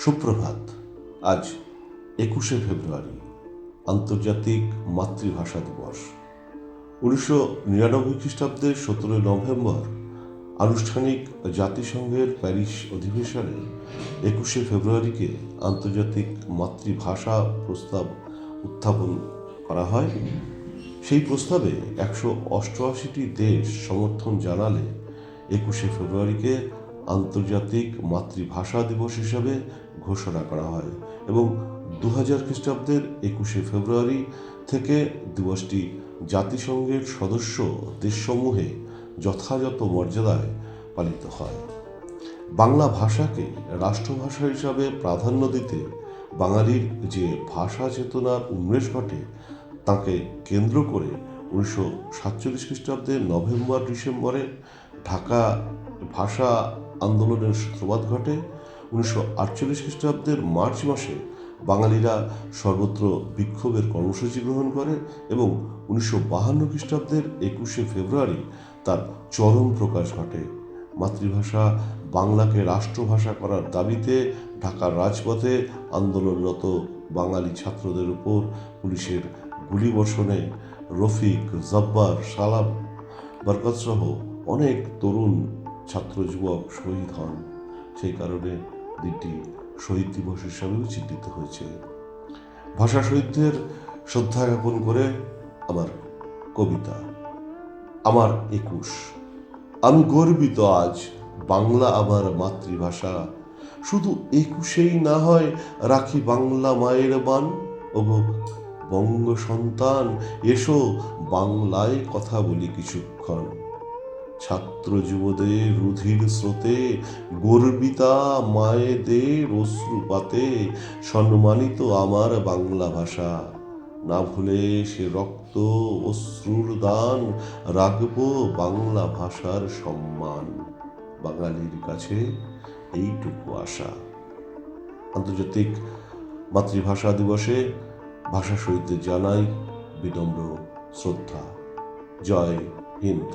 সুপ্রভাত। আজ 21শে ফেব্রুয়ারি, আন্তর্জাতিক মাতৃভাষা দিবস। 1999 খ্রিস্টাব্দের 17 নভেম্বর আনুষ্ঠানিক জাতিসংঘের প্যারিস অধিবেশনে 21শে ফেব্রুয়ারিকে আন্তর্জাতিক মাতৃভাষা প্রস্তাব উত্থাপন করা হয়। সেই প্রস্তাবে 188টি দেশ সমর্থন জানালে 21শে ফেব্রুয়ারিকে আন্তর্জাতিক মাতৃভাষা দিবস হিসাবে ঘোষণা করা হয় এবং 2000 খ্রিস্টাব্দের 21শে ফেব্রুয়ারি থেকে দিবসটি জাতিসংঘের সদস্য দেশসমূহে যথাযথ মর্যাদায় পালিত হয়। বাংলা ভাষাকে রাষ্ট্রভাষা হিসাবে প্রাধান্য দিতে বাঙালির যে ভাষা চেতনার উন্মেষ ঘটে তাকে কেন্দ্র করে 1947 খ্রিস্টাব্দের নভেম্বর ডিসেম্বরে ঢাকা ভাষা আন্দোলনের সূত্রপাত ঘটে। 1948 খ্রিস্টাব্দের মার্চ মাসে বাঙালিরা সর্বত্র বিক্ষোভের কর্মসূচি গ্রহণ করে এবং 1952 খ্রিস্টাব্দের 21শে ফেব্রুয়ারি তার চরম প্রকাশ ঘটে। মাতৃভাষা বাংলাকে রাষ্ট্রভাষা করার দাবিতে ঢাকার রাজপথে আন্দোলনরত বাঙালি ছাত্রদের উপর পুলিশের গুলিবর্ষণে রফিক, জব্বার, সালাম, বরকত সহ অনেক তরুণ ছাত্র যুবক শহীদ হন। সেই কারণে দিনটি শহীদ দিবস হিসাবেও চিহ্নিত হয়েছে। ভাষা শহীদদের শ্রদ্ধা জ্ঞাপন করে আমার কবিতা, আমার 21। আমি গর্বিত আজ বাংলা আমার মাতৃভাষা, শুধু 21ই না হয় রাখি বাংলা মায়ের বান। ওগো বঙ্গ সন্তান, এসো বাংলায় কথা বলি কিছুক্ষণ। ছাত্র যুবদের রুধির স্রোতে গর্বিতা মায়েদের অশ্রুপাতে সম্মানিত আমার বাংলা ভাষা। না ভুলে সে রক্ত অশ্রুর দান, রাখবো বাংলা ভাষার সম্মান। বাঙালির কাছে এইটুকু আশা। আন্তর্জাতিক মাতৃভাষা দিবসে ভাষা শহীদদের জানাই বিনম্র শ্রদ্ধা। জয় হিন্দ।